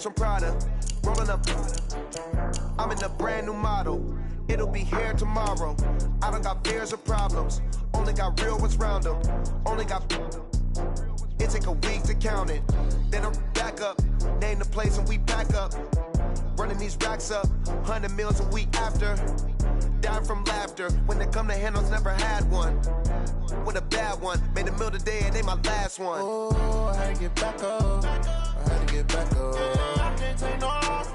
bags from Prada. Rolling up, I'm in a brand new model. It'll be here tomorrow. I don't got fears or problems. Only got real ones round them. Only got. It take a week to count it. Then I'm back up. Name the place and we pack up. Running these racks up. 100 meals a week after. Dying from laughter. When it come to handles, never had one. With a bad one. Made a meal today and they my last one. Oh, I had to get back up. I had to get back up. I can't take no loss.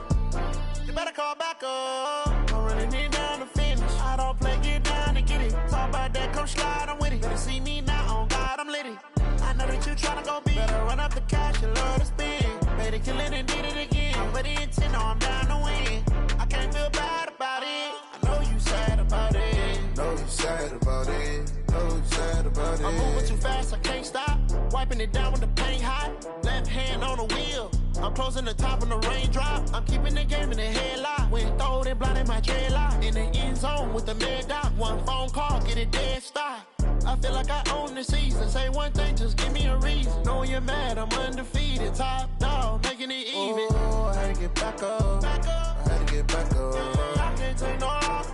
You better call back up. I'm running it down to finish. I don't play, get down and get it. Talk about that, come slide, I'm with it. Better see me now, on God, I'm litty. I know that you tryna go big. Better run up the cash, you love to spend. Better kill it and did it again. I'm ready and 10, I'm down to win. I can't feel bad about it. I know you sad about it. Know you sad about it. Know you sad about it. I'm moving too fast, I can't stop. Wiping it down with the paint hot. Left hand on the wheel. I'm closing the top on the raindrop. I'm keeping the game in the headlock. When throwed and blinded my dreadlock. In the end zone with the mad dot. One phone call, get it dead stop. I feel like I own the season. Say one thing, just give me a reason. Knowing you're mad, I'm undefeated. Top dog, making it even. Oh, I had to get back up. I had to get back up. I can't take no loss.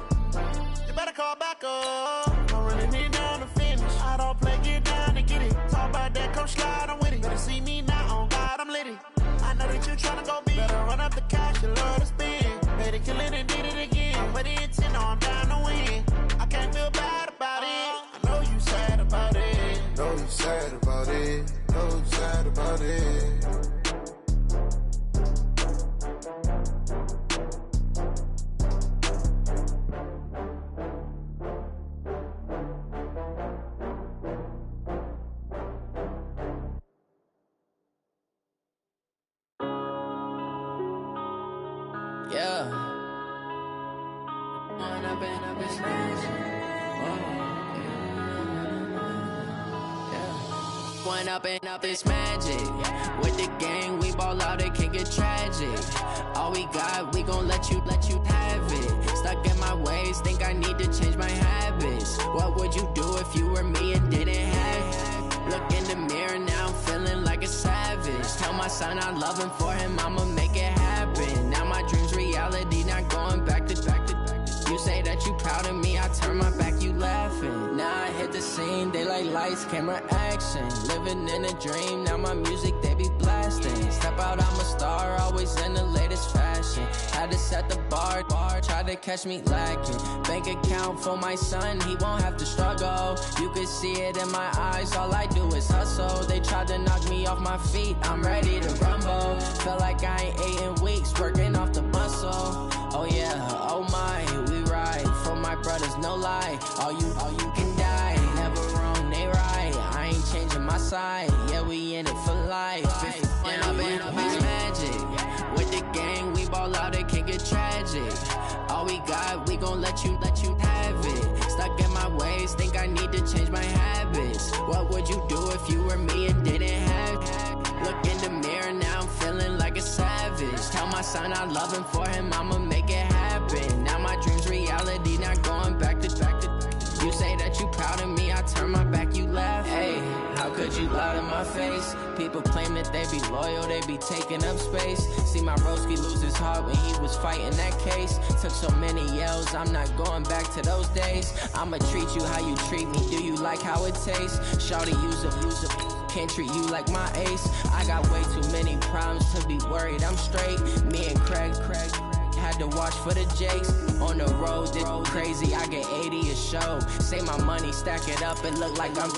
You better call back up. I'm running it down to finish. I don't play, get down and get it. Talk about that, come slide, I'm with it. Better see me now, on God, I'm litty. I know that you tryna go big. Better run up the cash, you love to spend. Better kill it and did it again. I'm ready and 10, I'm down to win. I can't feel bad about it. I know you sad about it. Know you sad about it. Know you sad about it. Yeah. Going up and up is magic. With the gang, we ball out, it can get tragic. All we got, we gon' let you have it. Stuck in my ways, think I need to change my habits. What would you do if you were me and didn't have it? Look in the mirror now, I'm feeling like a savage. Tell my son I love him, for him I'ma make it happen. Now my dream's reality, not going back to. You say that you proud of me, I turn my back, you laughing. Now I hit the scene, daylight lights, camera action. Living in a dream, now my music, they be blasting. Step out, I'm a star, always in the latest fashion. Had to set the bar, try to catch me lacking. Bank account for my son, he won't have to struggle. You can see it in my eyes, all I do is hustle. They tried to knock me off my feet, I'm ready to rumble. Felt like I ain't ate in weeks, working off the muscle. Oh yeah, oh my, we ride for my brothers, no lie. All you can die, never wrong, they right. I ain't changing my side, yeah, we in it for life. When up and up is magic. With the gang, we ball out, it can get tragic. All we got, we gon' let you have it. Stuck in my ways, think I need to change my habits. What would you do if you were me and didn't have it? Look in the mirror now, I'm feeling like a savage. Tell my son I love him, for him I'ma make it happen. Now my dream's reality, not going back to. You say that you proud of me, I turn my back, you laugh. Hey, how could you lie to my face? People claim that they be loyal, they be taking up space. See my broski lose his heart when he was fighting that case. Took so many yells, I'm not going back to those days. I'ma treat you how you treat me, do you like how it tastes? Shawty, use a can't treat you like my ace. I got way too many problems to be worried, I'm straight. Me and Craig had to watch for the Jakes. On the road, this crazy, I get 80 a show. Say my money, stack it up, and look like I'm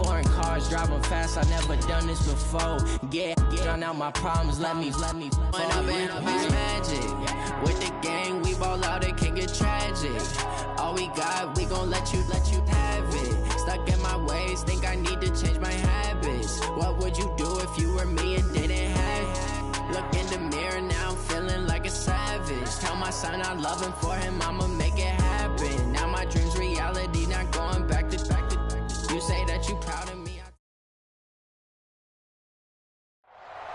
foreign cars, driving fast, I never done this before. Get on out my problems, let me When up and up is magic. With the gang, we ball out, it can get tragic. All we got, we gon' let you have it. Stuck in my ways, think I need to change my habits. What would you do if you were me and didn't have it? Look in the mirror now, I'm feeling like a savage. Tell my son I love him, for him I'ma make it happen. Now my dream's reality, not going back to. You say that you proud of me.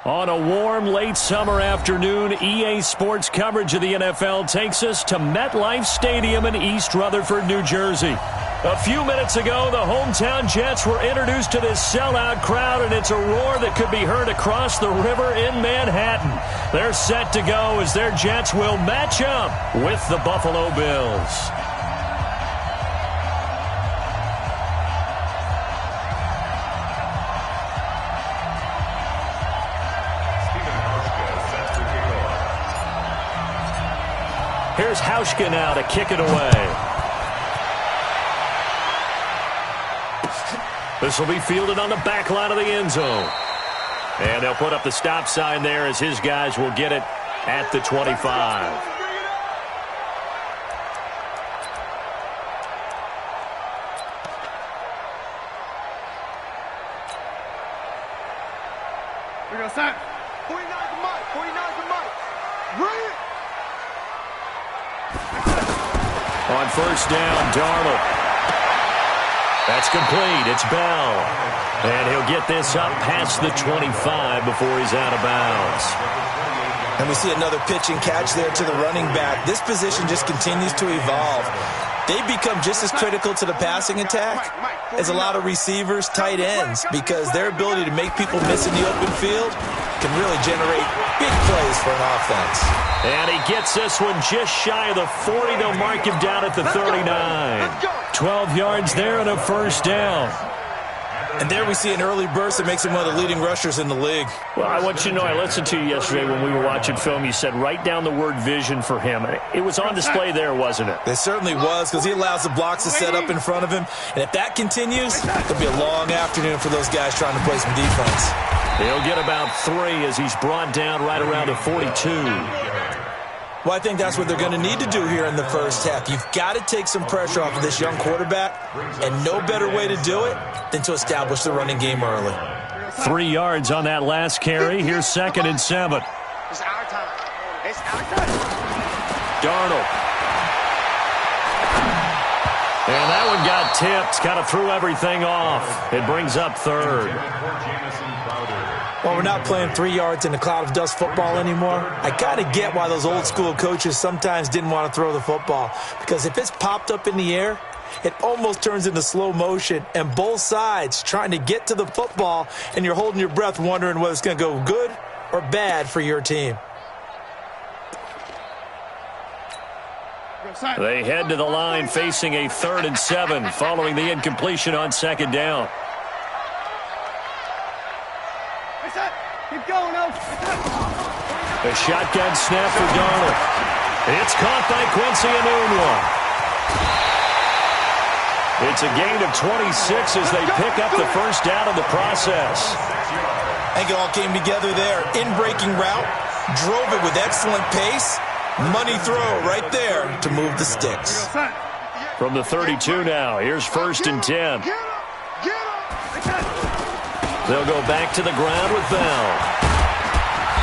On a warm late summer afternoon, EA Sports coverage of the NFL takes us to MetLife Stadium in East Rutherford, New Jersey. A few minutes ago, the hometown Jets were introduced to this sellout crowd, and it's a roar that could be heard across the river in Manhattan. They're set to go as their Jets will match up with the Buffalo Bills. Here's Hauschka now to kick it away. This will be fielded on the back line of the end zone. And they'll put up the stop sign there as his guys will get it at the 25. We go, set. 49's the mic. 49's the mic. Bring it. On first down, Darnold. That's complete. It's Bell. And he'll get this up past the 25 before he's out of bounds. And we see another pitch and catch there to the running back. This position just continues to evolve. They become just as critical to the passing attack as a lot of receivers, tight ends, because their ability to make people miss in the open field can really generate big plays for an offense. And he gets this one just shy of the 40. They'll mark him down at the 39. 12 yards there and a first down. And there we see an early burst that makes him one of the leading rushers in the league. Well, I want you to know, I listened to you yesterday when we were watching film. You said write down the word vision for him. It was on display there, wasn't it? It certainly was, because he allows the blocks to set up in front of him. And if that continues, it'll be a long afternoon for those guys trying to play some defense. He'll get about 3 as he's brought down right around the 42. Well, I think that's what they're going to need to do here in the first half. You've got to take some pressure off of this young quarterback, and no better way to do it than to establish the running game early. 3 yards on that last carry. Here's 2nd and 7. It's our time. It's our time. Darnold. And that one got tipped. Kind of threw everything off. It brings up 3rd. Well, we're not playing 3 yards in a cloud of dust football anymore. I kind of get why those old school coaches sometimes didn't want to throw the football, because if it's popped up in the air, it almost turns into slow motion, and both sides trying to get to the football, and you're holding your breath wondering whether it's going to go good or bad for your team. They head to the line facing a 3rd and 7 following the incompletion on 2nd down. Keep going, Oak. A shotgun snap for Darnold. It's caught by Quincy Enunwa. It's a gain of 26 as they pick up the first down in the process. I think it all came together there. In-breaking route, drove it with excellent pace. Money throw right there to move the sticks. From the 32 now, here's 1st and 10. They'll go back to the ground with Bell.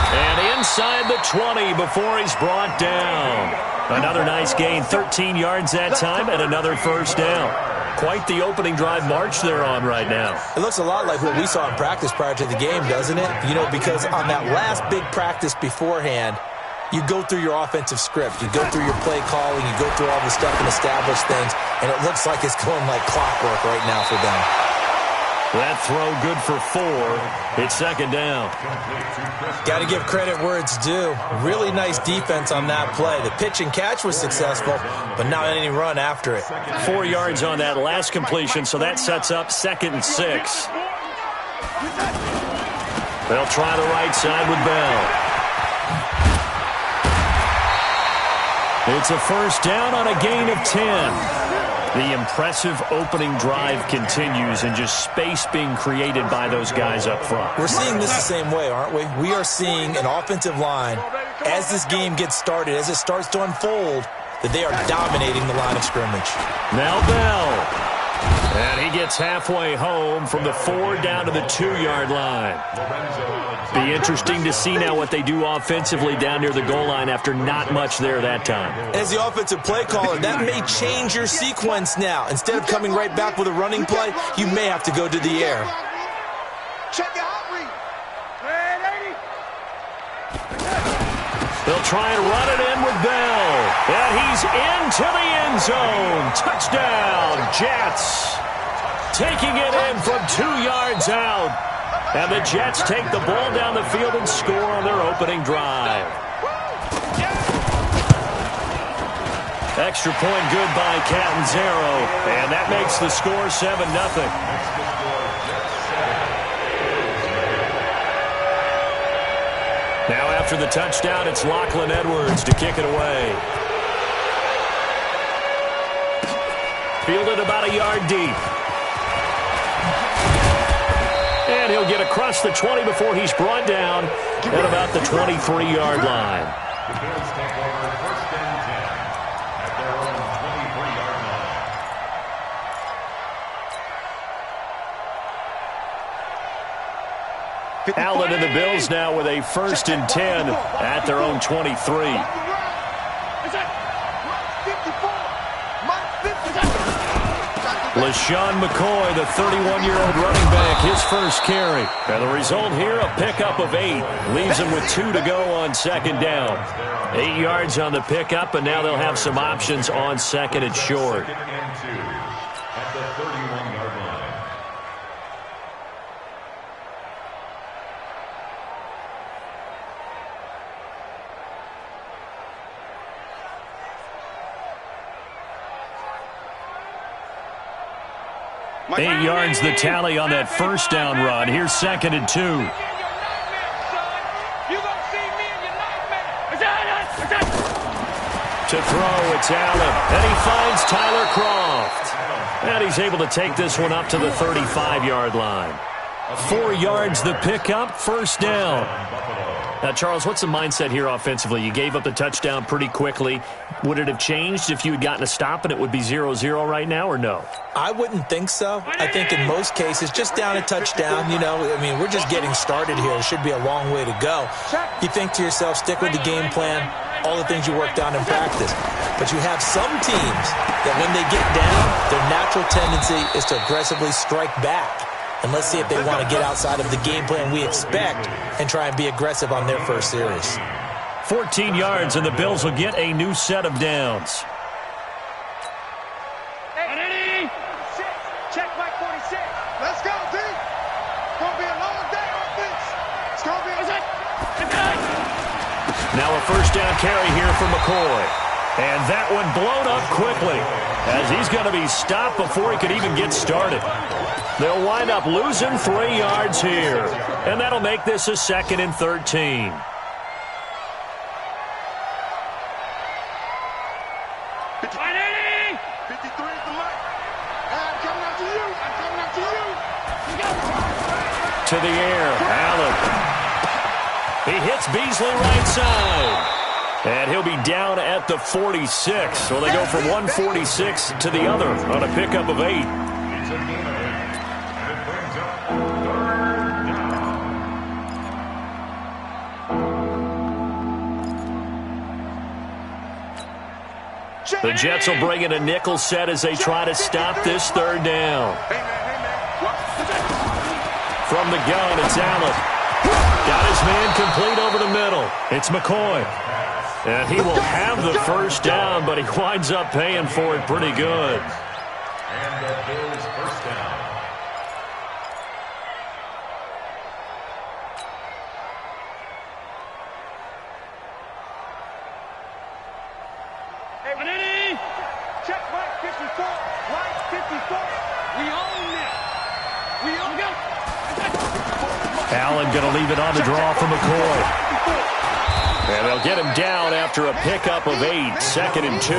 And inside the 20 before he's brought down. Another nice gain, 13 yards that time, and another first down. Quite the opening drive march they're on right now. It looks a lot like what we saw in practice prior to the game, doesn't it? You know, because on that last big practice beforehand, you go through your offensive script. You go through your play calling. You go through all the stuff and establish things. And it looks like it's going like clockwork right now for them. That throw good for 4. It's 2nd down. Got to give credit where it's due. Really nice defense on that play. The pitch and catch was successful, but not any run after it. 4 yards on that last completion, so that sets up 2nd and 6. They'll try the right side with Bell. It's a first down on a gain of 10. The impressive opening drive continues, and just space being created by those guys up front. We're seeing this the same way, aren't we? We are seeing an offensive line, as this game gets started, as it starts to unfold, that they are dominating the line of scrimmage. Now Bell. And he gets halfway home from the 4 down to the 2-yard line. Be interesting to see now what they do offensively down near the goal line after not much there that time. As the offensive play caller, that may change your sequence now. Instead of coming right back with a running play, you may have to go to the air. Check your hot read. They'll try and run it in with Bell. And he's is into the end zone. Touchdown, Jets. Taking it in from 2 yards out. And the Jets take the ball down the field and score on their opening drive. Extra point good by Catanzaro. And that makes the score 7-0. Now after the touchdown, it's Lachlan Edwards to kick it away. Fielded about a yard deep. And he'll get across the 20 before he's brought down at about the 23-yard line. The Bills take over first and 10 at their own 23-yard line. Allen and the Bills now with a first and 10 at their own 23. LaShawn McCoy, the 31-year-old running back, his first carry. And the result here, a pickup of 8. Leaves him with 2 to go on second down. 8 yards on the pickup, and now they'll have some options on second and short. Second and 2 at the 31-yard line. Eight yards the tally on that first down run. Here's second and 2. To throw, it's Allen. And he finds Tyler Kroft. And he's able to take this one up to the 35-yard line. 4 yards the pickup, first down. Now, Charles, what's the mindset here offensively? You gave up the touchdown pretty quickly. Would it have changed if you had gotten a stop and it would be 0-0 right now, or no? I wouldn't think so. I think in most cases, just down a touchdown, we're just getting started here. It should be a long way to go. You think to yourself, stick with the game plan, all the things you worked on in practice. But you have some teams that when they get down, their natural tendency is to aggressively strike back. And let's see if they want to get outside of the game plan we expect and try and be aggressive on their first series. 14 yards, and the Bills will get a new set of downs. Check Mike 46. Let's go, D. It's going to be a long day on this. It's going to be Now a first down carry here for McCoy. And that one blown up quickly as he's going to be stopped before he could even get started. They'll wind up losing 3 yards here. And that'll make this a second and 13. To the air, Allen. He hits Beasley right side. And he'll be down at the 46. So they go from 146 to the other on a pickup of 8. It's a gain of 8. And it brings up third down. The Jets will bring in a nickel set as they try to stop this third down. From the gun, it's Allen. Got his man complete over the middle. It's McCoy. And he will have the first down, but he winds up paying for it pretty good. And the Bills' first down. Check Mike 54. Mike 54. We own this. We own it. Allen going to leave it on the draw for McCoy. And they'll get him down after a pickup of 8, second and 2.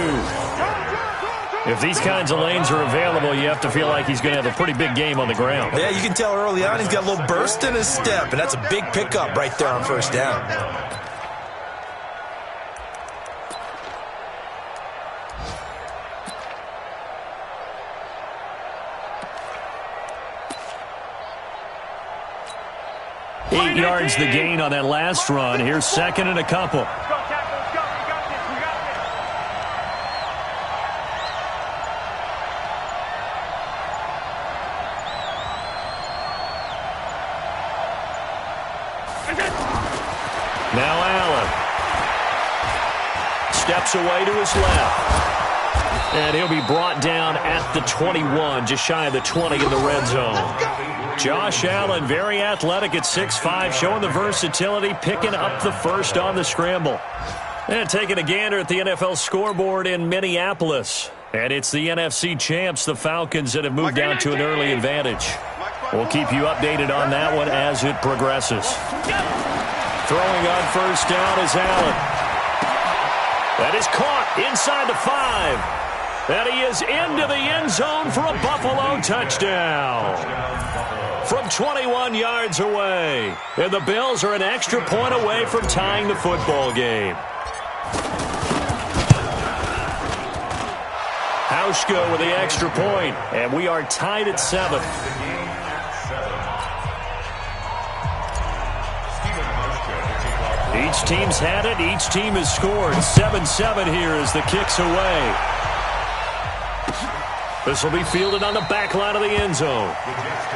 If these kinds of lanes are available, you have to feel like he's going to have a pretty big game on the ground. Yeah, you can tell early on he's got a little burst in his step, and that's a big pickup right there on first down. Eight yards the gain on that last run. Here's second and a couple. Now Allen. steps away to his left. And he'll be brought down at the 21, just shy of the 20 in the red zone. Josh Allen, very athletic at 6'5", showing the versatility, picking up the first on the scramble. And taking a gander at the NFL scoreboard in Minneapolis. And it's the NFC champs, the Falcons, that have moved down to an early advantage. We'll keep you updated on that one as it progresses. Throwing on first down is Allen. That is caught inside the 5. And he is into the end zone for a Buffalo touchdown. From 21 yards away. And the Bills are an extra point away from tying the football game. Hauschko with the extra point, and we are tied at 7. Each team's had it. Each team has scored. 7-7 here as the kick's away. This will be fielded on the back line of the end zone.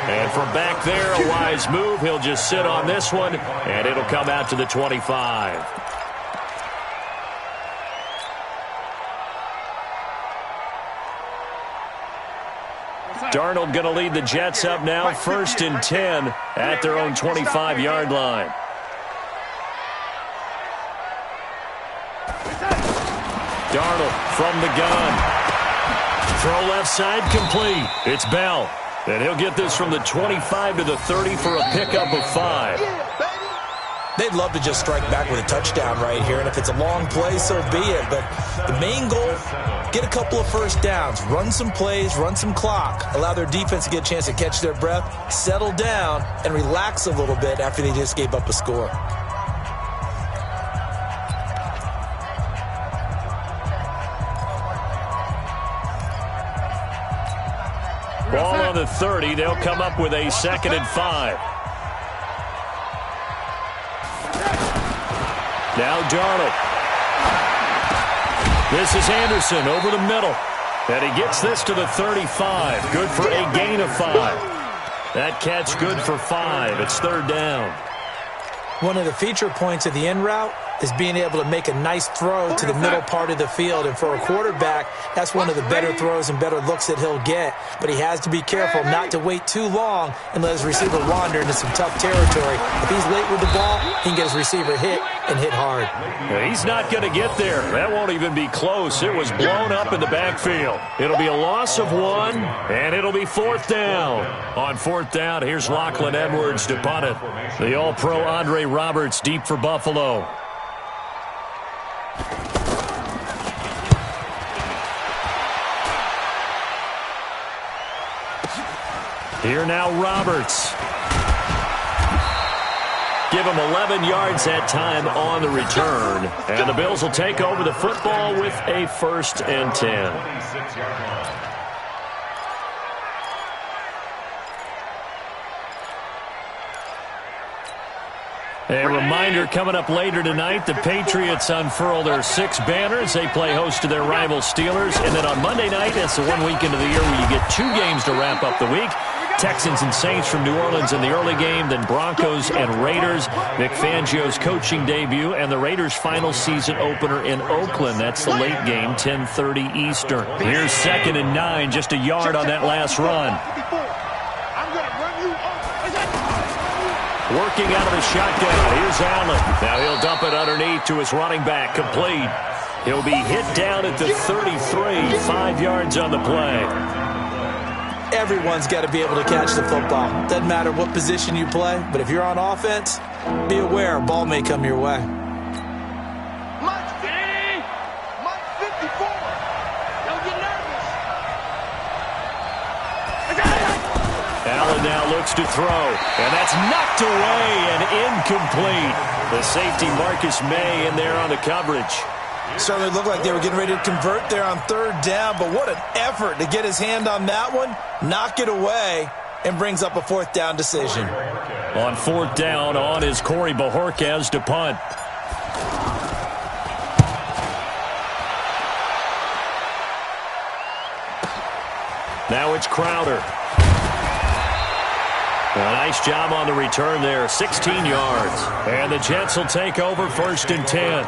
And from back there, a wise move. He'll just sit on this one, and it'll come out to the 25. Darnold going to lead the Jets up now, 1st and 10 at their own 25-yard line. Darnold from the gun. Throw left side complete. It's Bell. And he'll get this from the 25 to the 30 for a pickup of 5. They'd love to just strike back with a touchdown right here, and if it's a long play, so be it. But the main goal, get a couple of first downs, run some plays, run some clock, allow their defense to get a chance to catch their breath, settle down, and relax a little bit after they just gave up a score. Ball on the 30. They'll come up with a 2nd and 5. Now Darnold. This is Anderson over the middle. And he gets this to the 35. Good for a gain of 5. That catch good for 5. It's 3rd down. One of the feature points of the in route is being able to make a nice throw to the middle part of the field. And for a quarterback, that's one of the better throws and better looks that he'll get. But he has to be careful not to wait too long and let his receiver wander into some tough territory. If he's late with the ball, he can get his receiver hit and hit hard. Yeah, he's not going to get there. That won't even be close. It was blown up in the backfield. It'll be a loss of 1, and it'll be 4th down. On 4th down, here's Lachlan Edwards to punt it. The All-Pro Andre Roberts deep for Buffalo. Here now Roberts. Give him 11 yards that time on the return. And the Bills will take over the football with a 1st and 10. A reminder coming up later tonight, the Patriots unfurl their 6 banners. They play host to their rival Steelers. And then on Monday night, it's the one weekend of the year where you get 2 games to wrap up the week. Texans and Saints from New Orleans in the early game, then Broncos and Raiders. Vic Fangio's coaching debut and the Raiders' final season opener in Oakland. That's the late game, 10:30 Eastern. Here's 2nd and 9, just a yard on that last run. Working out of the shotgun. Here's Allen. Now he'll dump it underneath to his running back. Complete. He'll be hit down at the 33. 5 yards on the play. Everyone's got to be able to catch the football. Doesn't matter what position you play, but if you're on offense, be aware a ball may come your way. Allen now looks to throw, and that's knocked away and incomplete. The safety Marcus May in there on the coverage. Certainly looked like they were getting ready to convert there on 3rd down, but what an effort to get his hand on that one, knock it away, and brings up a 4th down decision. On 4th down, on is Corey Bojorquez to punt. Now it's Crowder. A nice job on the return there, 16 yards. And the Jets will take over 1st and 10.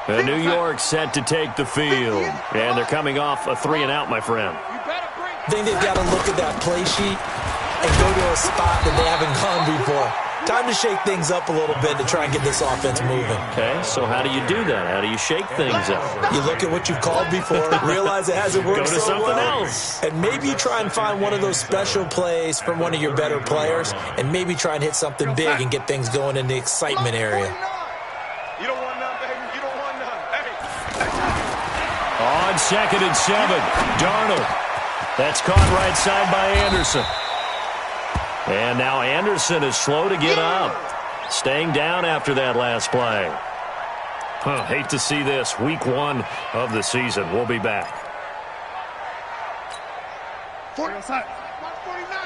And New York set to take the field. And they're coming off a 3-and-out, my friend. I think they've got to look at that play sheet and go to a spot that they haven't gone before. Time to shake things up a little bit to try and get this offense moving. Okay, so how do you do that? How do you shake things up? You look at what you've called before, realize it hasn't worked Go to so something well, else. and maybe you try and find one of those special plays from one of your better players, and maybe try and hit something big and get things going in the excitement area. You don't want none, baby. You don't want none. Hey. On 2nd and 7, Darnold. That's caught right side by Anderson. And now Anderson is slow to get up. Staying down after that last play. Hate to see this. Week 1 of the season. We'll be back. 40 outside. 149.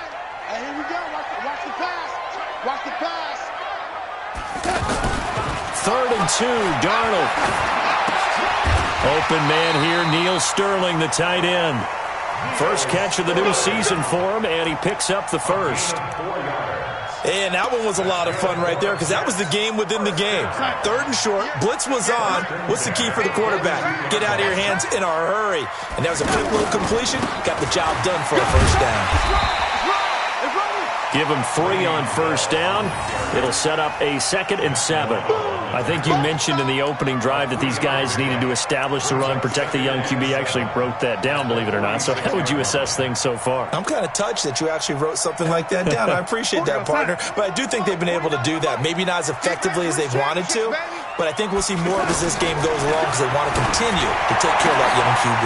Hey, here we go. Watch the pass. Watch the pass. 3rd and 2, Darnold. Open man here, Neil Sterling, the tight end. First catch of the new season for him, and he picks up the first. And that one was a lot of fun right there because that was the game within the game. 3rd and short, blitz was on. What's the key for the quarterback? Get out of your hands in a hurry. And that was a quick little completion. Got the job done for a first down. Give him 3 on first down. It'll set up a 2nd and 7. I think you mentioned in the opening drive that these guys needed to establish the run, protect the young QB. Actually wrote that down, believe it or not. So how would you assess things so far? I'm kind of touched that you actually wrote something like that down. I appreciate that, partner. But I do think they've been able to do that. Maybe not as effectively as they've wanted to, but I think we'll see more of as this game goes along because they want to continue to take care of that young QB.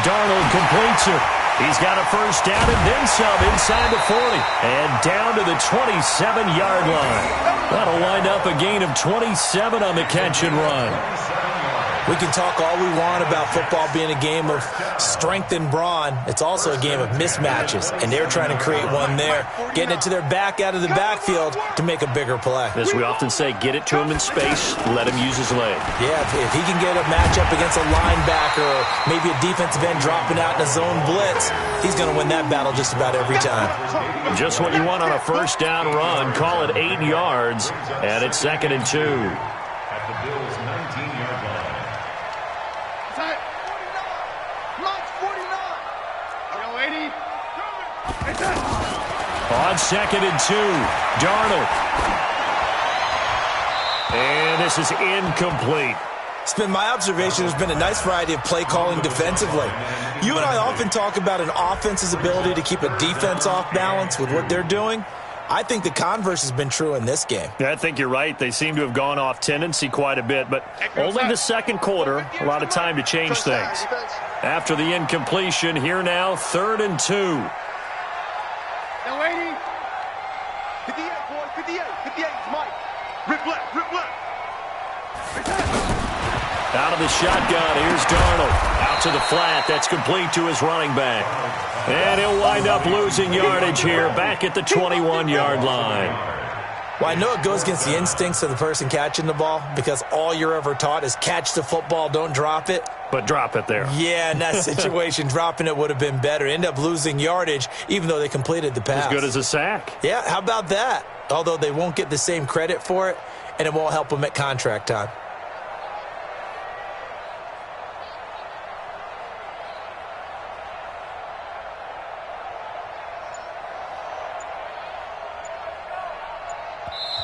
Darnold completes it. He's got a first down and then some inside the 40 and down to the 27-yard line. That'll wind up a gain of 27 on the catch and run. We can talk all we want about football being a game of strength and brawn. It's also a game of mismatches, and they're trying to create one there, getting it to their back out of the backfield to make a bigger play. As we often say, get it to him in space, let him use his leg. Yeah, if he can get a matchup against a linebacker or maybe a defensive end dropping out in a zone blitz, he's going to win that battle just about every time. Just what you want on a first down run. Call it 8 yards, and it's 2nd and 2. At the Bills' 19-yard line. On 2nd and 2, Darnold. And this is incomplete. It's been my observation there's been a nice variety of play calling defensively. You and I often talk about an offense's ability to keep a defense off balance with what they're doing. I think the converse has been true in this game. Yeah, I think you're right. They seem to have gone off tendency quite a bit, but only the second quarter, a lot of time to change things. After the incompletion, here now, 3rd and 2. Now, 80. 58, boys. 58. 58. Mike. Rip left. Rip left. Out of the shotgun, here's Darnold. Out to the flat, that's complete to his running back. And he'll wind up losing yardage here, back at the 21-yard line. Well, I know it goes against the instincts of the person catching the ball because all you're ever taught is catch the football, don't drop it. But drop it there. Yeah, in that situation, dropping it would have been better. End up losing yardage, even though they completed the pass. As good as a sack. Yeah, how about that? Although they won't get the same credit for it, and it won't help them at contract time.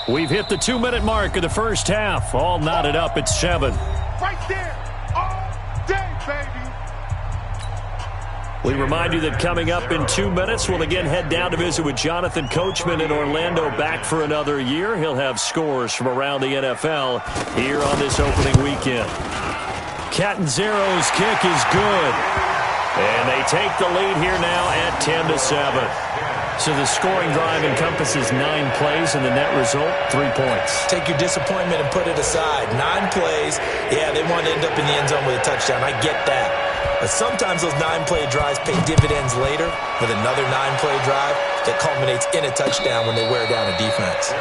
We've hit the 2-minute mark of the first half. All knotted up at 7. Right there. All day, baby. We remind you that coming up in 2 minutes, we'll again head down to visit with Jonathan Coachman in Orlando, back for another year. He'll have scores from around the NFL here on this opening weekend. Catanzaro's kick is good. And they take the lead here now at 10-7. So the scoring drive encompasses 9 plays, and the net result, 3 points. Take your disappointment and put it aside. 9 plays. Yeah, they want to end up in the end zone with a touchdown. I get that. But sometimes those 9-play drives pay dividends later with another 9-play drive that culminates in a touchdown when they wear down a defense.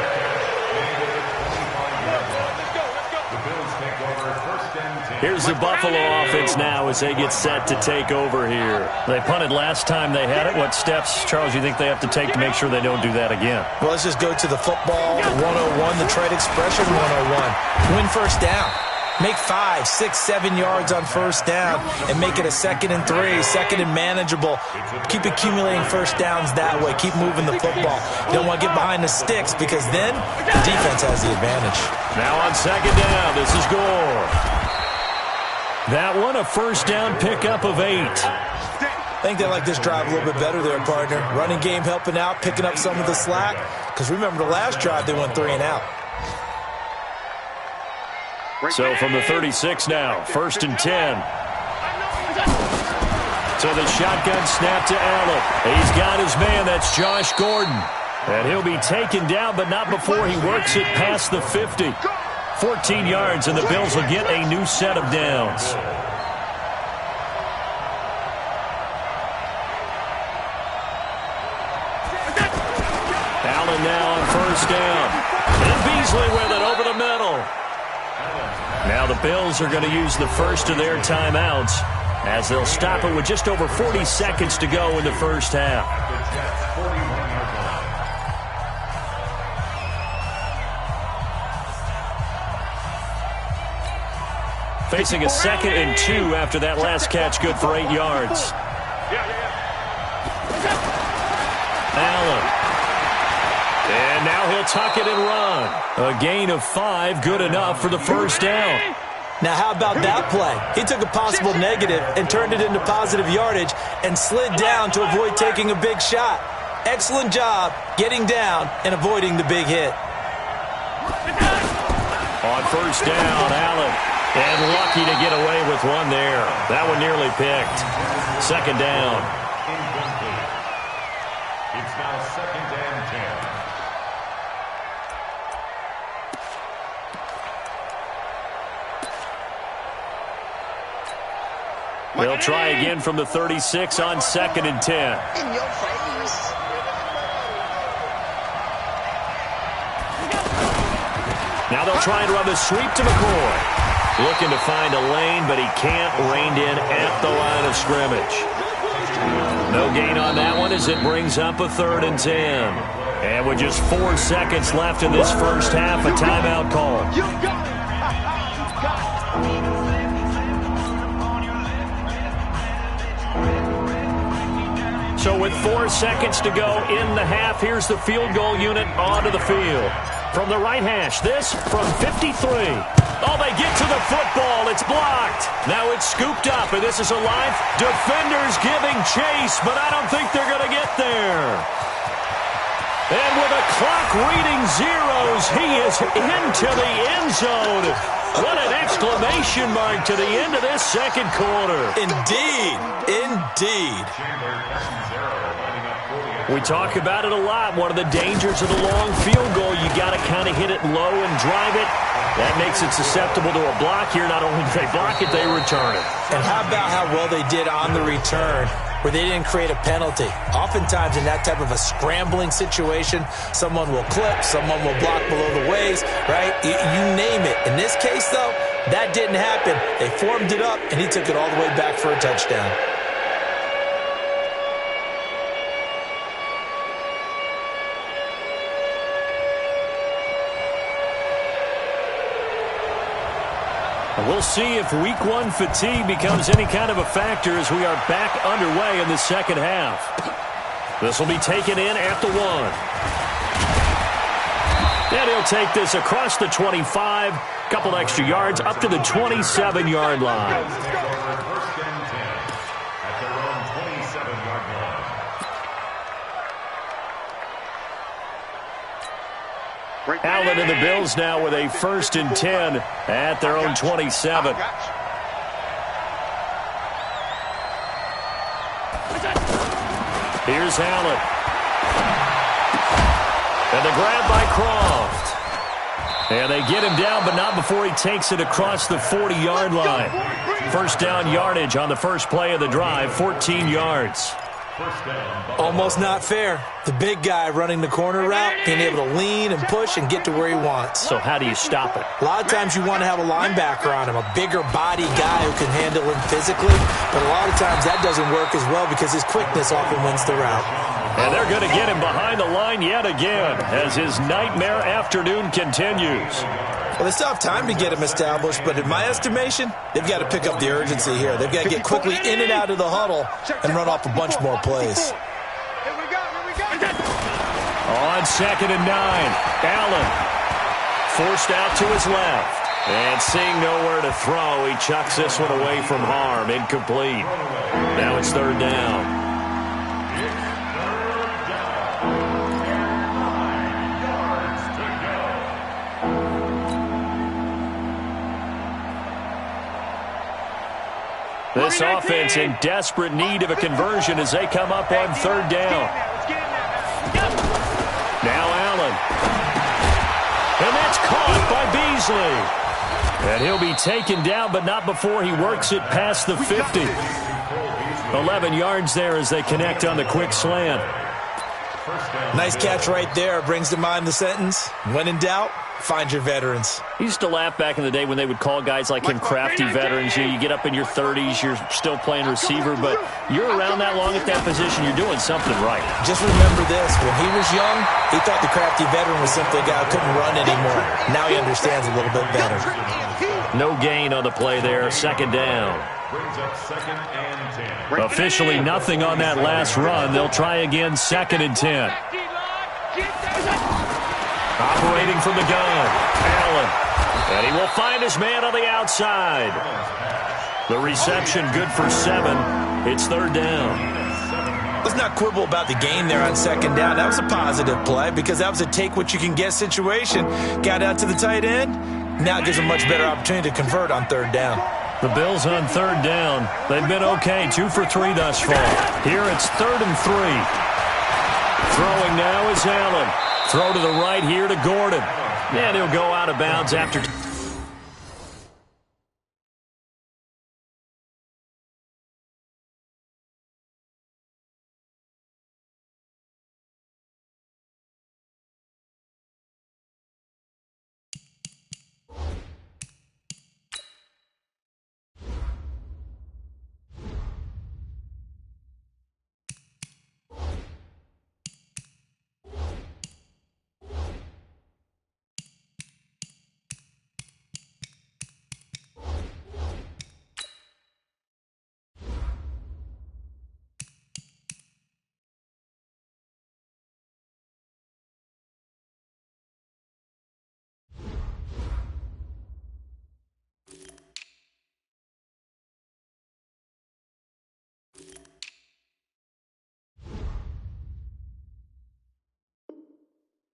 Here's the Buffalo offense now as they get set to take over here. They punted last time they had it. What steps, Charles, you think they have to take to make sure they don't do that again? Well, let's just go to the football 101, the trade expression 101. Win first down. Make 5, 6, 7 yards on first down and make it a 2nd and 3, 2nd and manageable. Keep accumulating first downs that way. Keep moving the football. You don't want to get behind the sticks because then the defense has the advantage. Now on 2nd down, this is Gore. That one, a first down pickup of 8. I think they like this drive a little bit better there, partner. Running game helping out, picking up some of the slack. Because remember, the last drive they went 3 and out. So from the 36 now, 1st and 10. So the shotgun snap to Allen. He's got his man, that's Josh Gordon. And he'll be taken down, but not before he works it past the 50. 14 yards, and the Bills will get a new set of downs. Allen now on first down. And Beasley with it over the middle. Now the Bills are going to use the first of their timeouts as they'll stop it with just over 40 seconds to go in the first half. Facing a 2nd and 2 after that last catch, good for 8 yards. Allen. And now he'll tuck it and run. A gain of 5, good enough for the first down. Now how about that play? He took a possible negative and turned it into positive yardage and slid down to avoid taking a big shot. Excellent job getting down and avoiding the big hit. On first down, Allen. And lucky to get away with one there. That one nearly picked. 2nd down. Incomplete. It's now 2nd and 10. They'll try again from the 36 on 2nd and 10. In your face. Now they'll try and run the sweep to McCoy. Looking to find a lane, but he can't. Reined in at the line of scrimmage. No gain on that one as it brings up a 3rd and 10. And with just 4 seconds left in this first half, a timeout call. So with 4 seconds to go in the half, here's the field goal unit onto the field. From the right hash, this from 53. Oh, they get to the football. It's blocked. Now it's scooped up, and this is a live. Defenders giving chase, but I don't think they're going to get there. And with a clock reading zeros, he is into the end zone. What an exclamation mark to the end of this 2nd quarter. Indeed. Indeed. We talk about it a lot. One of the dangers of the long field goal, you got to kind of hit it low and drive it. That makes it susceptible to a block here. Not only do they block it, they return it. And how about how well they did on the return, where they didn't create a penalty? Oftentimes in that type of a scrambling situation, someone will clip, someone will block below the waist, right? You name it. In this case, though, that didn't happen. They formed it up, and he took it all the way back for a touchdown. We'll see if week 1 fatigue becomes any kind of a factor as we are back underway in the second half. This will be taken in at the 1. And he'll take this across the 25, couple extra yards up to the 27-yard line. First and 10 at their own 27-yard line. Allen and the Bills now with a 1st and 10 at their own 27. Here's Allen. And the grab by Croft. And they get him down, but not before he takes it across the 40-yard line. First down yardage on the first play of the drive, 14 yards. Almost not fair. The big guy running the corner route, being able to lean and push and get to where he wants. So how do you stop it? A lot of times you want to have a linebacker on him, a bigger body guy who can handle him physically. But a lot of times that doesn't work as well because his quickness often wins the route. And they're going to get him behind the line yet again as his nightmare afternoon continues. Well, they still have time to get him established, but in my estimation, they've got to pick up the urgency here. They've got to get quickly in and out of the huddle and run off a bunch more plays. Here we go. On 2nd and 9, Allen forced out to his left. And seeing nowhere to throw, he chucks this one away from harm. Incomplete. Now it's 3rd down. This offense in desperate need of a conversion as they come up on 3rd down. Now Allen. And that's caught by Beasley. And he'll be taken down, but not before he works it past the 50. 11 yards there as they connect on the quick slant. Nice catch right there. Brings to mind the sentence, when in doubt, find your veterans. He used to laugh back in the day when they would call guys like him crafty veterans. You get up in your 30s, you're still playing receiver, but you're around that long at that position, you're doing something right. Just remember this, when he was young, he thought the crafty veteran was simply a guy who couldn't run anymore. Now he understands a little bit better. No gain on the play there, 2nd down. Brings up 2nd and 10. Officially nothing on that last run. They'll try again, 2nd and 10. Operating from the gun, Allen. And he will find his man on the outside. The reception good for 7. It's 3rd down. Let's not quibble about the gain there on 2nd down. That was a positive play because that was a take-what-you-can-get situation. Got out to the tight end. Now it gives a much better opportunity to convert on 3rd down. The Bills on 3rd down. They've been okay, 2 for 3 thus far. Here it's 3rd and 3. Throwing now is Allen. Throw to the right here to Gordon. And he'll go out of bounds after.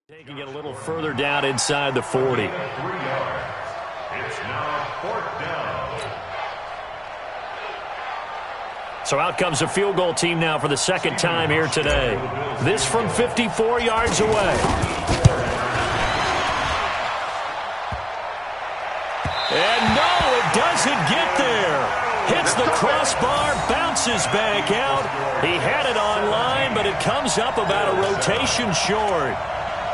Taking it a little further down inside the 40. 3 yards. It's now 4th down. So out comes a field goal team now for the 2nd time here today. This from 54 yards away. And no, it doesn't get there. Hits the crossbar, bounces back out. He had it on line, but it comes up about a rotation short.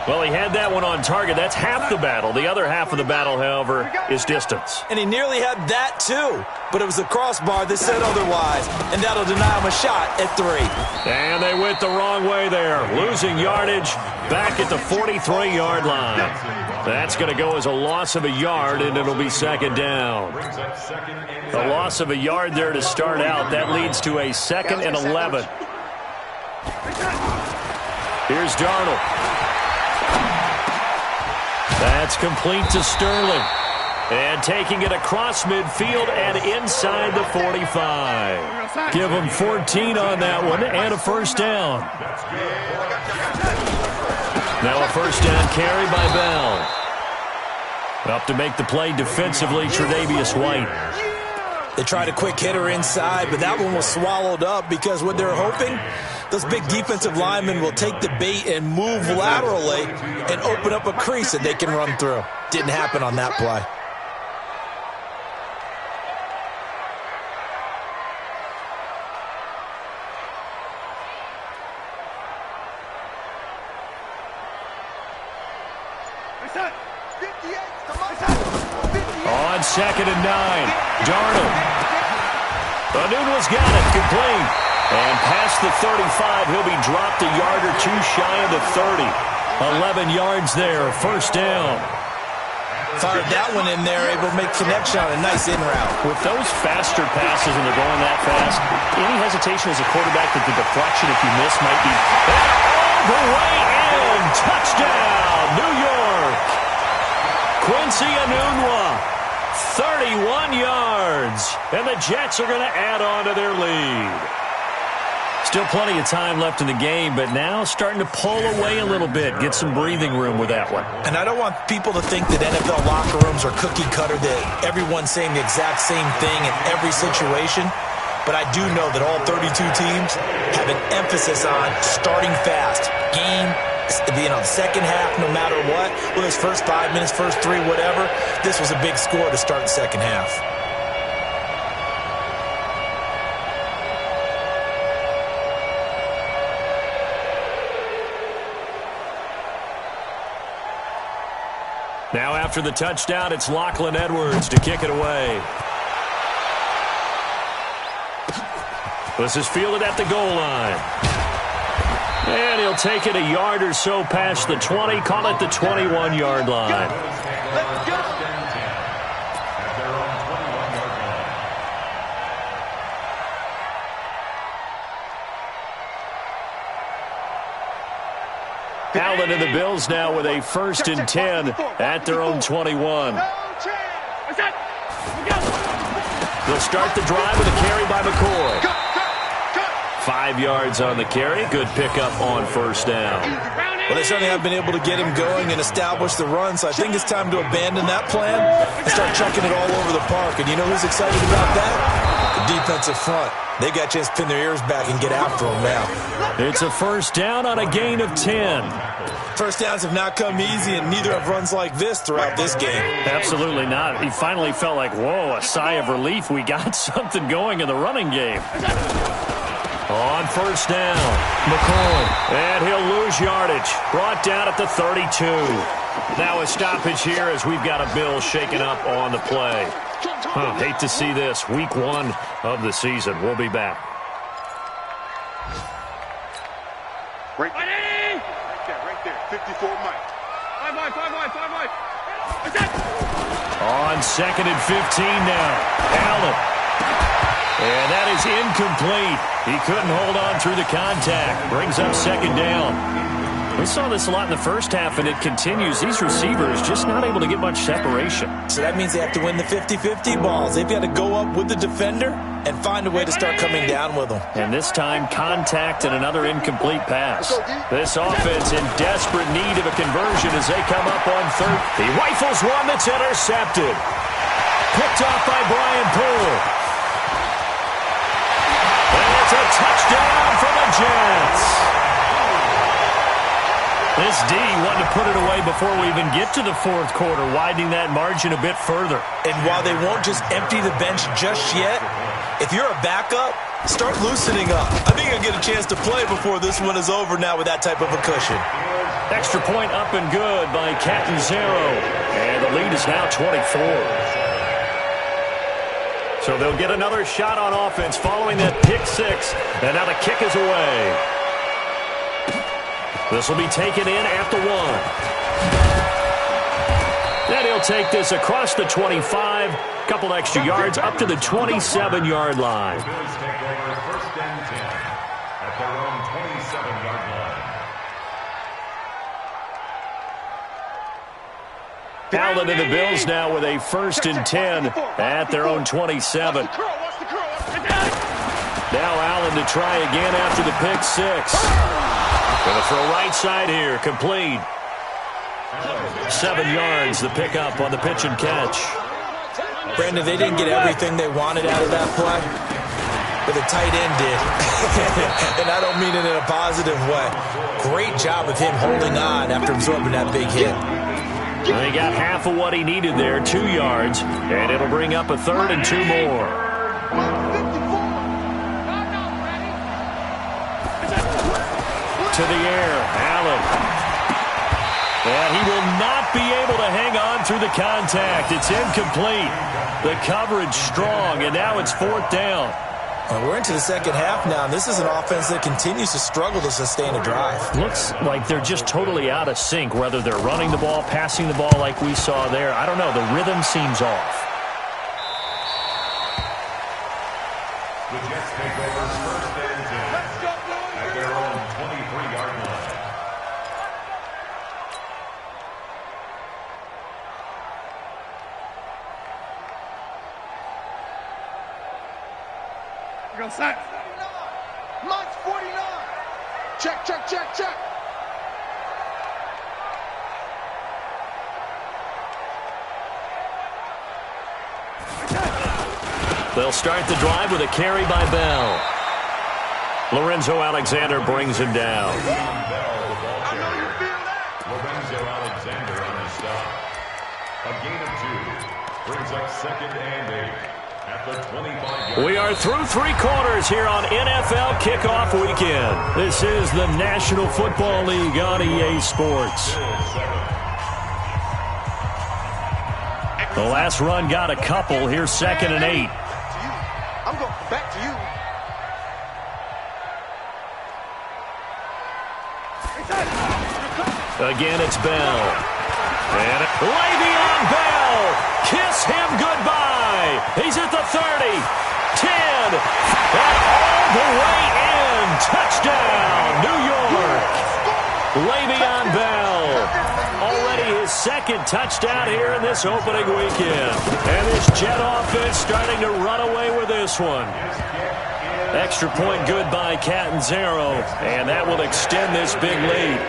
Well, he had that one on target. That's half the battle. The other half of the battle, however, is distance. And he nearly had that, too. But it was the crossbar that said otherwise. And that'll deny him a shot at 3. And they went the wrong way there. Losing yardage back at the 43-yard line. That's going to go as a loss of a yard, and it'll be 2nd down. A loss of a yard there to start out. That leads to a 2nd and 11. Here's Darnold. That's complete to Sterling. And taking it across midfield and inside the 45. Give him 14 on that one and a 1st down. Now a 1st down carry by Bell. Up to make the play defensively, Tre'Davious White. They tried a quick hitter inside, but that one was swallowed up because what they're hoping, those big defensive linemen will take the bait and move laterally and open up a crease that they can run through. Didn't happen on that play. On 2nd and 9, Darnold. Anuno's got it, complete. And past the 35, he'll be dropped a yard or 2 shy of the 30. 11 yards there, 1st down. Fired that one in there, able to make connection on a nice in route. With those faster passes and they're going that fast, any hesitation as a quarterback that the deflection, if you miss, might be all the way in. Touchdown, New York. Quincy Enunwa, 31 yards. And the Jets are going to add on to their lead. Still plenty of time left in the game, but now starting to pull away a little bit, get some breathing room with that one. And I don't want people to think that NFL locker rooms are cookie cutter, that everyone's saying the exact same thing in every situation. But I do know that all 32 teams have an emphasis on starting fast. Game, second half, no matter what. Whether it's first 5 minutes, first 3, whatever. This was a big score to start the second half. Now after the touchdown, it's Lachlan Edwards to kick it away. This is fielded at the goal line. And he'll take it a yard or so past the 20, call it the 21-yard line. Let's go. At their own 21-yard line. Allen and the Bills now with a 1st and 10 at their own 21. They'll start the drive with a carry by McCoy. 5 yards on the carry. Good pickup on 1st down. Well, they certainly have been able to get him going and establish the run, so I think it's time to abandon that plan and start chucking it all over the park. And you know who's excited about that? The defensive front. They got a chance to pin their ears back and get after him now. It's a 1st down on a gain of 10. First downs have not come easy, and neither have runs like this throughout this game. Absolutely not. He finally felt like, whoa, a sigh of relief. We got something going in the running game. On 1st down, McCoy. And he'll lose yardage. Brought down at the 32. Now a stoppage here as we've got a Bill shaken up on the play. Hate to see this. Week 1 of the season. We'll be back. Right there. 54 Mike. 5 wide. On 2nd and 15 now. Allen. And that is incomplete. He couldn't hold on through the contact. Brings up 2nd down. We saw this a lot in the first half, and it continues. These receivers just not able to get much separation. So that means they have to win the 50-50 balls. They've got to go up with the defender and find a way to start coming down with them. And this time, contact and another incomplete pass. This offense in desperate need of a conversion as they come up on 3rd. He rifles one that's intercepted. Picked off by Brian Poole. And it's a touchdown for the Jets. This D wanted to put it away before we even get to the 4th quarter, widening that margin a bit further. And while they won't just empty the bench just yet, if you're a backup, start loosening up. I think you'll get a chance to play before this one is over now with that type of a cushion. Extra point up and good by Catanzaro. And the lead is now 24. So they'll get another shot on offense following that pick 6. And now the kick is away. This will be taken in at the 1. Then he'll take this across the 25. Couple extra yards up to the 27-yard line. Bills take over 1st and 10 at their own 27-yard line. Allen and the Bills now with a 1st and 10 at their own 27. Now Allen to try again after the pick 6. Going to throw right side here, complete. 7 yards, the pickup on the pitch and catch. Brandon, they didn't get everything they wanted out of that play, but the tight end did. And I don't mean it in a positive way. Great job of him holding on after absorbing that big hit. Well, he got half of what he needed there, 2 yards, and it'll bring up a 3rd and 2 more. To the air, Allen. And he will not be able to hang on through the contact. It's incomplete. The coverage strong, and now it's 4th down. We're into the second half now, and this is an offense that continues to struggle to sustain a drive. Looks like they're just totally out of sync, whether they're running the ball, passing the ball like we saw there. I don't know. The rhythm seems off. The Jets take over first and 10 at their own 23-yard line. Go set. Mike's 49. Check, check, check, check. They'll start the drive with a carry by Bell. Lorenzo Alexander brings him down. Lorenzo Alexander on the stop. A gain of 2 brings up second and 8 at the 25-yard. We are through 3 quarters here on NFL Kickoff Weekend. This is the National Football League on EA Sports. The last run got a couple. Here's second and 8. I'm going back to you. Again, it's Bell. And Le'Veon Bell. Kiss him goodbye. He's at the 30, 10, and all the way in. Touchdown, New York. Le'Veon Bell. Already his second touchdown here in this opening weekend. And this Jet offense starting to run away with this one. Extra point good by Catanzaro, and that will extend this big lead.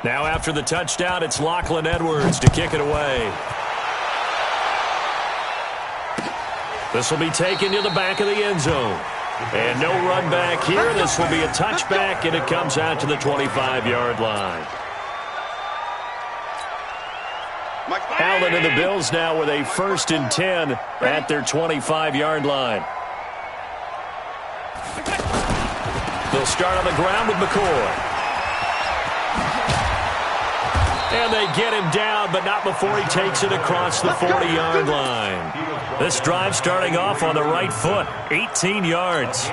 Now after the touchdown, it's Lachlan Edwards to kick it away. This will be taken to the back of the end zone. And no run back here. This will be a touchback, and it comes out to the 25-yard line. Allen and the Bills now with a 1st and 10 at their 25-yard line. They'll start on the ground with McCoy. And they get him down, but not before he takes it across the 40-yard line. This drive starting off on the right foot, 18 yards.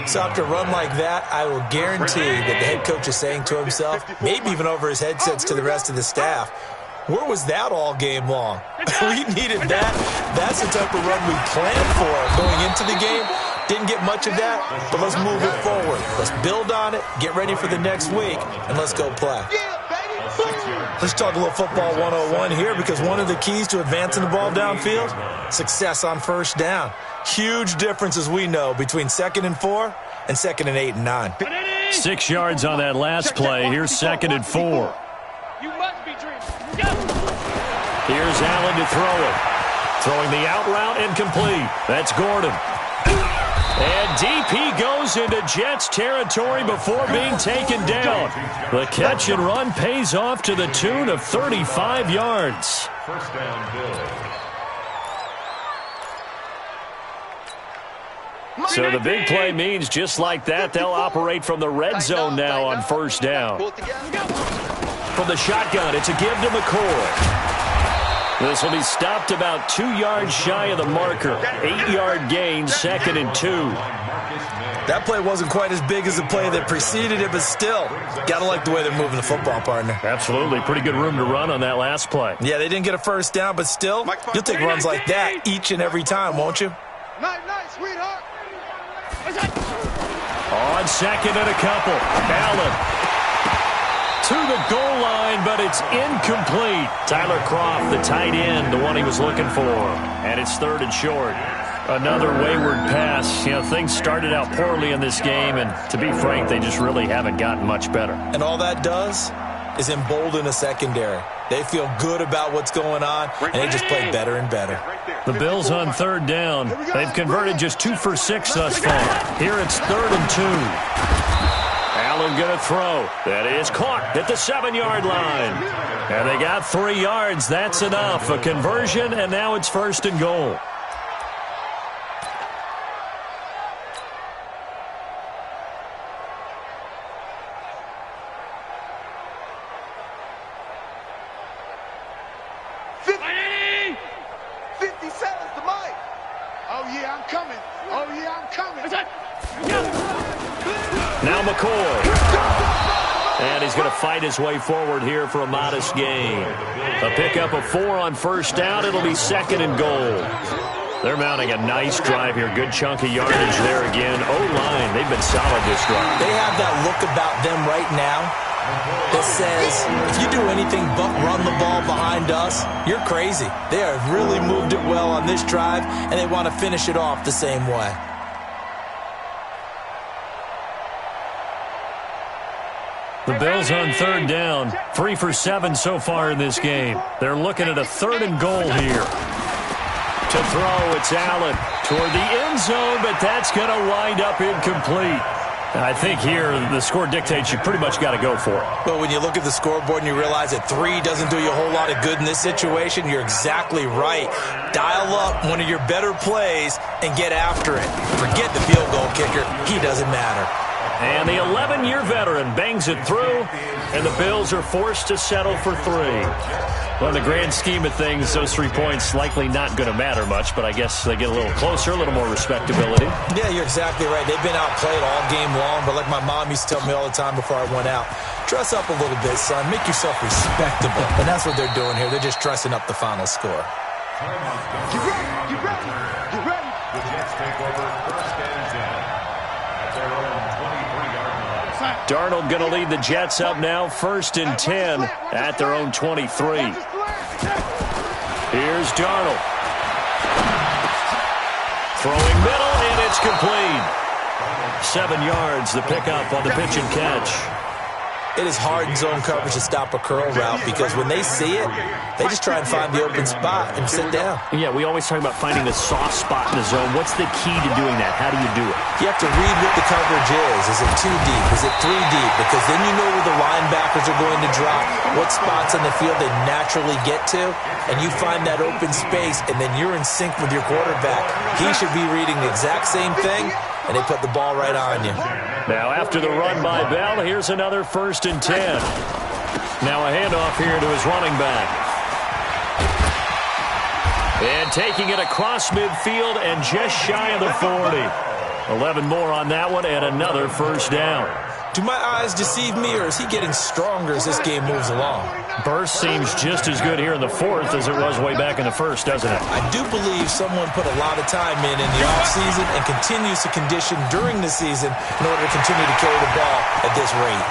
So after a run like that, I will guarantee that the head coach is saying to himself, maybe even over his headsets to the rest of the staff, where was that all game long? We needed that. That's the type of run we planned for going into the game. Didn't get much of that, but let's move it forward. Let's build on it, get ready for the next week, and let's go play. Let's talk a little football 101 here, because one of the keys to advancing the ball downfield, success on first down. Huge difference, as we know, between 2nd and 4 and 2nd and 8 and 9. 6 yards on that last play. Here's 2nd and 4. You must be dreaming. Here's Allen to throw it. Throwing the out route incomplete. That's Gordon. And deep he goes into Jets territory before being taken down. The catch and run pays off to the tune of 35 yards. First down, Bills. So the big play means just like that, they'll operate from the red zone now on first down. From the shotgun, it's a give to McCoy. This will be stopped about 2 yards shy of the marker. 8-yard gain, 2nd and 2. That play wasn't quite as big as the play that preceded it, but still, got to like the way they're moving the football, partner. Absolutely. Pretty good room to run on that last play. Yeah, they didn't get a first down, but still, you'll take runs like that each and every time, won't you? Night, sweetheart. On 2nd and a couple. Allen to the goal line, but it's incomplete. Tyler Kroft, the tight end, the one he was looking for. And it's 3rd and short. Another wayward pass. You know, things started out poorly in this game, and to be frank, they just really haven't gotten much better. And all that does is embolden a secondary. They feel good about what's going on, and they just play better and better. The Bills on 3rd down. They've converted just 2 for 6 thus far. Here it's 3rd and 2. Allen going to throw. That is caught at the 7-yard line. And they got 3 yards. That's enough. A conversion, and now it's 1st and goal. Now McCoy. And he's going to fight his way forward here for a modest gain. A pickup of 4 on 1st down. It'll be 2nd and goal. They're mounting a nice drive here. Good chunk of yardage there again. O-line, they've been solid this drive. They have that look about them right now that says, if you do anything but run the ball behind us, you're crazy. They have really moved it well on this drive, and they want to finish it off the same way. The Bills on 3rd down. 3 for 7 so far in this game. They're looking at a 3rd and goal here. To throw, it's Allen toward the end zone, but that's going to wind up incomplete. I think here the score dictates you pretty much got to go for it. But when you look at the scoreboard and you realize that 3 doesn't do you a whole lot of good in this situation, you're exactly right. Dial up one of your better plays and get after it. Forget the field goal kicker. He doesn't matter. And the 11-year veteran bangs it through, and the Bills are forced to settle for 3. Well, in the grand scheme of things, those 3 points likely not going to matter much, but I guess they get a little closer, a little more respectability. Yeah, you're exactly right. They've been outplayed all game long, but like my mom used to tell me all the time before I went out, dress up a little bit, son. Make yourself respectable. And that's what they're doing here. They're just dressing up the final score. Get ready, get ready, get ready. The Jets take over 1st and 10 at their own 23-yard line. Darnold going to lead the Jets up now, 1st and 10 at their own 23. Here's Darnold. Throwing middle, and it's complete. 7 yards, the pickup on the pitch and catch. It is hard in zone coverage to stop a curl route because when they see it, they just try and find the open spot and sit down. Yeah, we always talk about finding the soft spot in the zone. What's the key to doing that? How do you do it? You have to read what the coverage is. Is it 2 deep? Is it 3 deep? Because then you know where the linebackers are going to drop, what spots on the field they naturally get to, and you find that open space, and then you're in sync with your quarterback. He should be reading the exact same thing, and they put the ball right on you. Now after the run by Bell, here's another 1st and 10. Now a handoff here to his running back. And taking it across midfield and just shy of the 40. 11 more on that one and another 1st down. Do my eyes deceive me, or is he getting stronger as this game moves along? Burst seems just as good here in the 4th as it was way back in the 1st, doesn't it? I do believe someone put a lot of time in the offseason and continues to condition during the season in order to continue to carry the ball at this rate.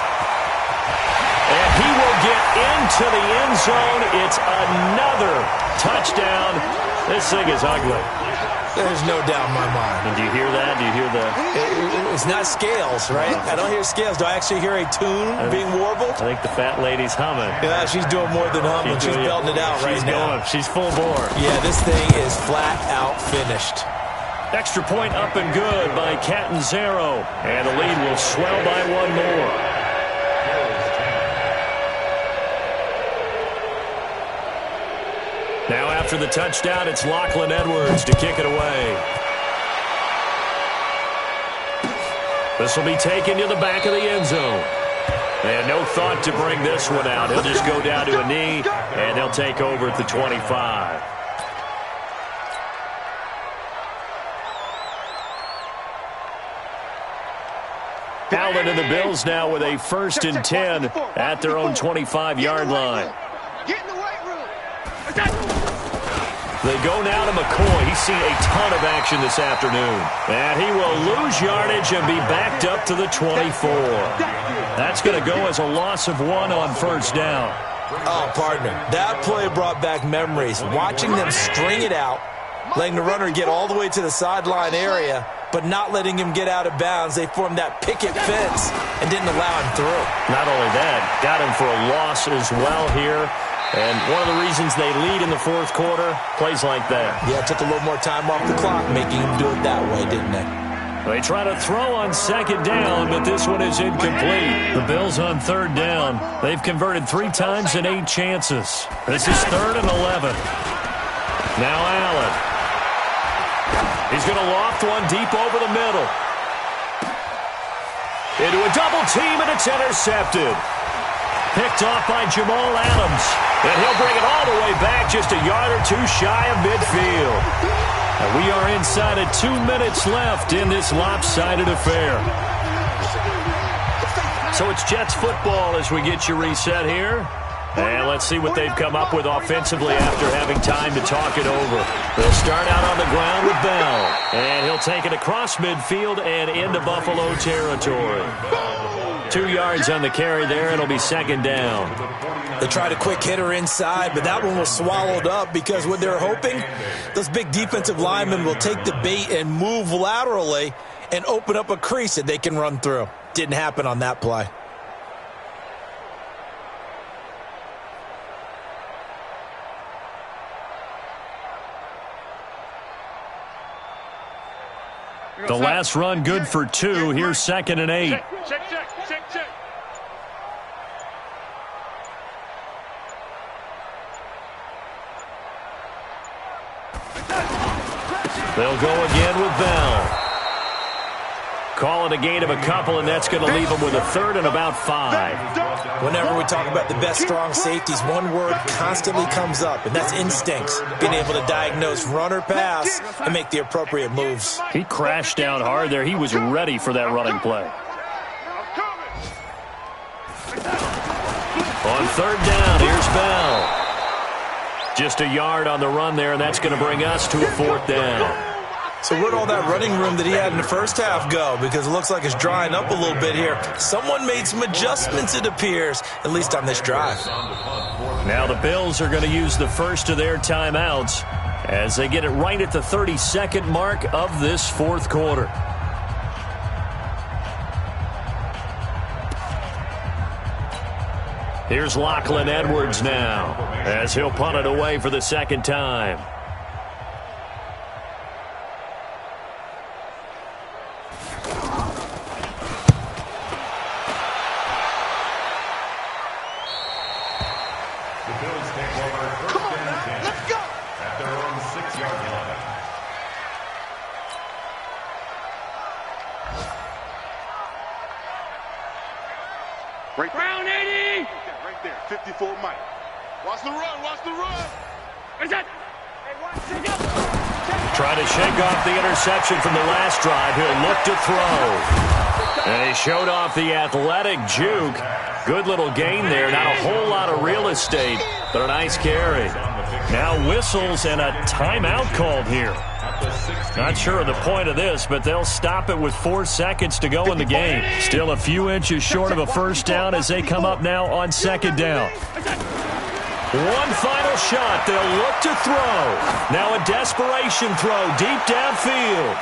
And he will get into the end zone. It's another touchdown. This thing is ugly. There's no doubt in my mind. And do you hear that? Do you hear the... It's not scales, right? I don't hear scales. Do I actually hear a tune being warbled? I think the fat lady's humming. Yeah, she's doing more than humming. She's belting it out right now. She's full bore. Yeah, this thing is flat out finished. Extra point up and good by Catanzaro. And the lead will swell by 1 more. Now after the touchdown, it's Lachlan Edwards to kick it away. This will be taken to the back of the end zone. And no thought to bring this one out. He'll just go down to a knee, and they'll take over at the 25. Allen and the Bills now with a 1st and 10 at their own 25-yard line. Get in the weight room. They go now to McCoy. He's seen a ton of action this afternoon. And he will lose yardage and be backed up to the 24. That's going to go as a loss of 1 on 1st down. Oh, partner, that play brought back memories. Watching them string it out, letting the runner get all the way to the sideline area, but not letting him get out of bounds. They formed that picket fence and didn't allow him through. Not only that, got him for a loss as well here. And one of the reasons they lead in the 4th quarter, plays like that. Yeah, it took a little more time off the clock, making him do it that way, didn't it? They try to throw on second down, but this one is incomplete. The Bills on third down. They've converted 3 times in 8 chances. This is 3rd and 11. Now Allen. He's going to loft one deep over the middle. Into a double team, and it's intercepted. Picked off by Jamal Adams. And he'll bring it all the way back just a yard or 2 shy of midfield. And we are inside of 2 minutes left in this lopsided affair. So it's Jets football as we get you reset here. And let's see what they've come up with offensively after having time to talk it over. They'll start out on the ground with Bell. And he'll take it across midfield and into Buffalo territory. 2 yards on the carry there. It'll be 2nd down. They tried a quick hitter inside, but that one was swallowed up because what they're hoping, those big defensive linemen will take the bait and move laterally and open up a crease that they can run through. Didn't happen on that play. The last run good for 2. Here's 2nd and 8. Check. They'll go again with Bell. Call it a gain of a couple, and that's going to leave them with a 3rd and about 5. Whenever we talk about the best strong safeties, one word constantly comes up, and that's instincts. Being able to diagnose run or pass and make the appropriate moves. He crashed down hard there. He was ready for that running play. On 3rd down, here's Bell. Just a yard on the run there, and that's going to bring us to a 4th down. So where'd all that running room that he had in the first half go? Because it looks like it's drying up a little bit here. Someone made some adjustments, it appears, at least on this drive. Now the Bills are going to use the first of their timeouts as they get it right at the 32nd mark of this 4th quarter. Here's Lachlan Edwards now as he'll punt it away for the 2nd time. Brown 80! Right there, 54 Mike. Watch the run. Where's that? Trying to shake off the interception from the last drive. He'll look to throw. And he showed off the athletic juke. Good little gain there. Not a whole lot of real estate, but a nice carry. Now whistles and a timeout called here. Not sure of the point of this, but they'll stop it with 4 seconds to go in the game. Still a few inches short of a first down as they come up now on 2nd down. One final shot. They'll look to throw. Now a desperation throw deep downfield.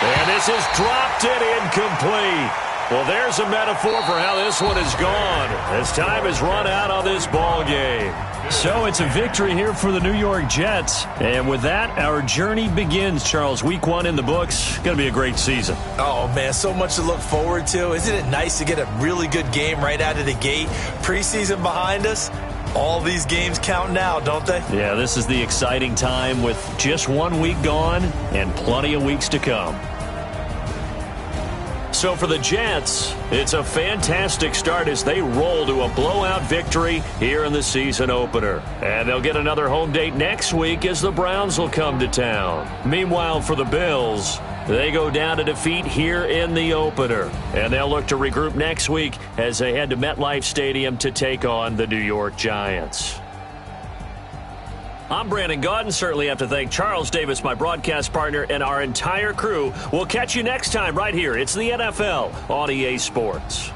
And this is dropped and incomplete. Well, there's a metaphor for how this one is gone as time has run out on this ball game. So it's a victory here for the New York Jets. And with that, our journey begins, Charles. Week 1 in the books. Going to be a great season. Oh, man, so much to look forward to. Isn't it nice to get a really good game right out of the gate? Preseason behind us. All these games count now, don't they? Yeah, this is the exciting time with just 1 week gone and plenty of weeks to come. So for the Jets, it's a fantastic start as they roll to a blowout victory here in the season opener. And they'll get another home date next week as the Browns will come to town. Meanwhile, for the Bills, they go down to defeat here in the opener. And they'll look to regroup next week as they head to MetLife Stadium to take on the New York Giants. I'm Brandon Gaudin. Certainly have to thank Charles Davis, my broadcast partner, and our entire crew. We'll catch you next time right here. It's the NFL on EA Sports.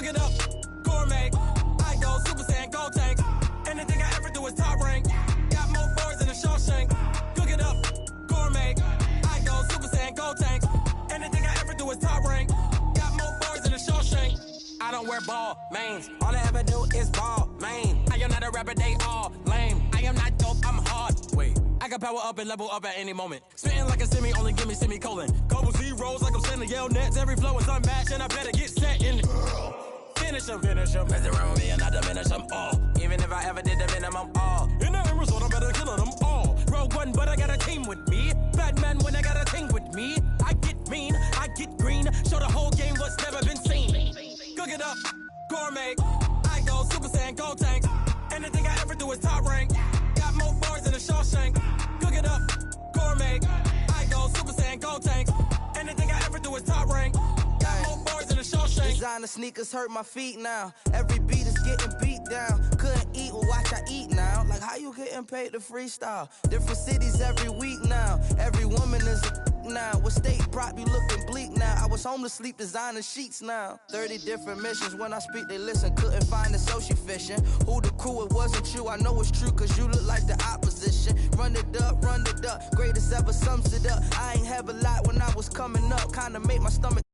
Cook it up, gourmet. I go Super Saiyan, gold tank. Anything I ever do is top rank. Got more bars than a Shawshank. Cook it up, gourmet. I go Super Saiyan, gold tank. Anything I ever do is top rank. Got more bars than a Shawshank. I don't wear ball mains. All I ever do is ball main. I am not a rapper, they all lame. I am not dope, I'm hard. Wait, I can power up and level up at any moment. Spitting like a semi, only give me semicolon. Couple zeros like I'm sending yell nets. Every flow is unmatched and I better get set in. Finish them. Mess around with me and I diminish them all. Even if I ever did the minimum all. In the end result, I'm better killing them all. Rogue One, but I got a team with me. Batman when I got a team with me. I get mean, I get green. Show the whole game what's never been seen. Cook it up, gourmet. I go Super Saiyan, gold tank. Anything I ever do is top rank. Got more bars than a Shawshank. Cook it up, gourmet. I go Super Saiyan, gold tank. Anything I ever do is top rank. Got more bars than a Shawshank. Designer sneakers hurt my feet now. Every beat is getting beat down. Couldn't eat, well watch I eat now. Like how you getting paid to freestyle? Different cities every week now. Every woman is a now. What state prop you looking bleak now? I was home to sleep designing sheets now. 30 different missions. When I speak they listen. Couldn't find it so she fishing. Who the crew? It wasn't you. I know it's true cause you look like the opposition. Run it up. Greatest ever sums it up. I ain't have a lot when I was coming up. Kinda made my stomach